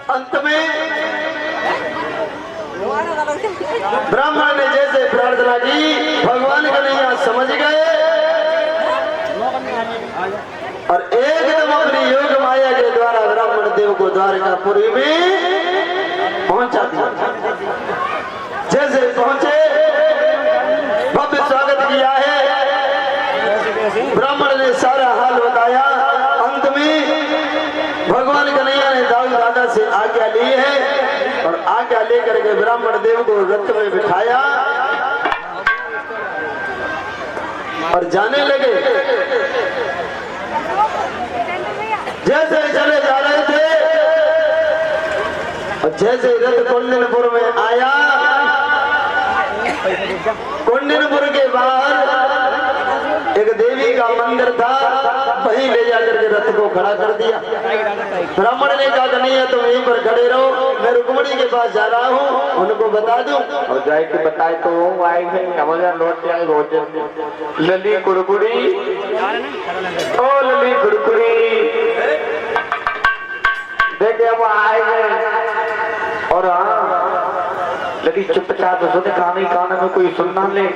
अंत में ब्राह्मण ने जैसे प्रार्थना की भगवान कन्हैया समझ गए और एकदम अपनी योग माया के द्वारा ब्राह्मण देव को द्वारकापुरी में पहुंचा दिया। जैसे पहुंचे भव्य स्वागत किया है, ब्राह्मण ने सारा हाल बताया। अंत में भगवान कन्हैया ने दाऊ दादा से आज्ञा ली है और आज्ञा लेकर के ब्राह्मण देव को रथ में बिठाया और जाने लगे। जैसे चले जा रहे थे और जैसे रथ कुंडनपुर में आया, कुंडनपुर के बाहर एक देवी का मंदिर था, वहीं ले जाकर के रथ को खड़ा कर दिया। ब्राह्मण ने कहा कन्हैया तुम यहीं पर खड़े रहो, मैं रुक्मणी के पास जा रहा हूँ, उनको बता दूं। और जाए के बताए तो वो आएंगे हमारे लौट जाए रोज लली कुड़कुड़ी ओ लली कुड़कुड़ी देखे वो आएंगे। और हाँ लगी चुपचाप सुने कानी कान में कोई सुनना ले।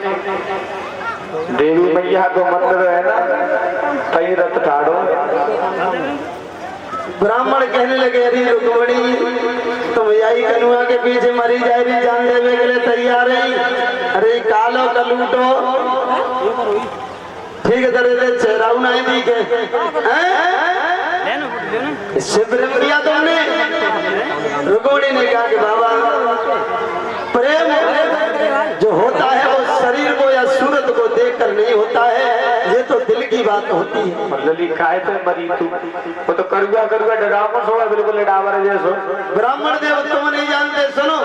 देवी मैया को मंदिर है ना, कहीं रथ ठाड़ो। ब्राह्मण कहने लगे अरे रुक्मणी तुम यही कनुआ के पीछे मरी जा रही, जान देवे के लिए तैयार है। अरे कालो कलूटो ठीक तरह से चेहराऊ नहीं दिखे, शिवरम किया तुमने। रुक्मणी ने कहा कि बाबा प्रेम जो होता है वो शरीर को या सूरत को देखकर नहीं होता है, ये तो दिल की बात होती है। लली खाए तो मरी तू, वो तो करुआ करुआ डरावना सोड़ा बिल्कुल डावर जैसो। ब्राह्मण देव तुम नहीं जानते, सुनो।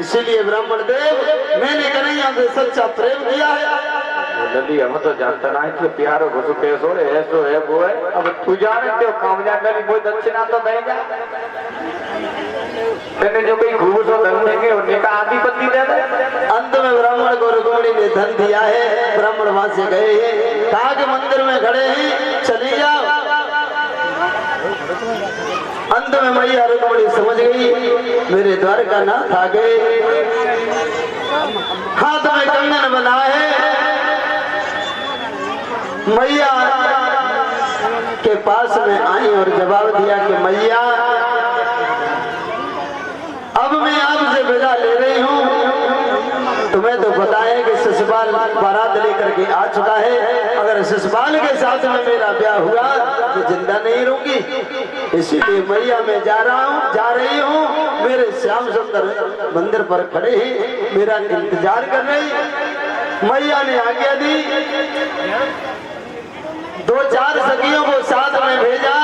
इसीलिए ब्राह्मण देव मैंने कन्हैया से सच्चा प्रेम किया है। लली हम तो जानता नहीं थे प्यारो घुसो कैसो है ऐसो है वो है। अब तू जाने तो काम जाने लगी कोई दक्षिणा तो देगा तेने जो कोई घूस हो धन देंगे उन्हें का आदि पत्नी दे दे। अंत में ब्राह्मण को रुक्मणी ने धन दिया है। ब्राह्मण वहां से गए हैं, कहा के मंदिर में खड़े हैं चली जाओ। अंत में मैया रुक्मणी समझ गई मेरे द्वारका नाथ आ गए। हाथ में कंगन बना है। मैया के पास में आई और जवाब दिया कि मैया अब मैं आपसे विदा ले रही हूँ। तुम्हें तो पता है कि ससुराल बारात लेकर के आ चुका है, अगर ससुराल के साथ में मेरा ब्याह हुआ तो जिंदा नहीं रहूंगी। इसीलिए मैया मैं जा रही हूँ। मेरे श्याम सुंदर मंदिर पर खड़े हैं, मेरा इंतजार कर रही। मैया ने आज्ञा दी, 2-4 सखियों को साथ में भेजा।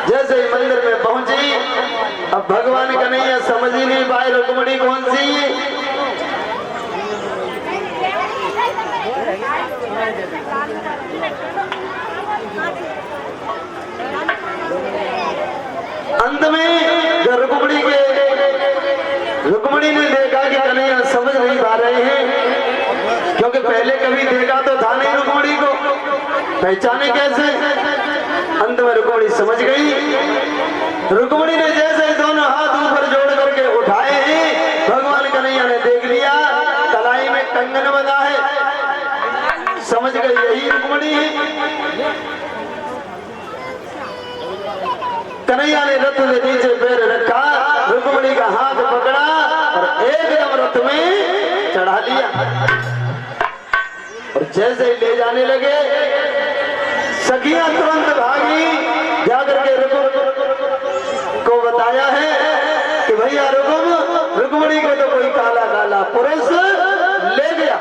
जैसे ही मंदिर में पहुंची, अब भगवान कन्हैया समझ ही नहीं पाए रुक्मणी कौन सी। अंत में रुक्मणी ने देखा कि कन्हैया समझ नहीं पा रहे हैं, क्योंकि पहले कभी देखा तो था नहीं रुक्मणी को, पहचाने कैसे। अंत में रुक्मणी समझ गई। रुक्मणी ने जैसे दोनों हाथ ऊपर जोड़ करके उठाए हैं, भगवान कन्हैया ने देख लिया कलाई में कंगन बंधा है, समझ गई यही रुक्मणी है। कन्हैया ने रथ के नीचे पैर रखा, रुक्मणी का हाथ पकड़ा और एकदम रथ में चढ़ा लिया। और जैसे ही ले जाने लगे, सखियां तुरंत भागी। भैया रुकुमणी को तो कोई काला काला पुरुष ले गया।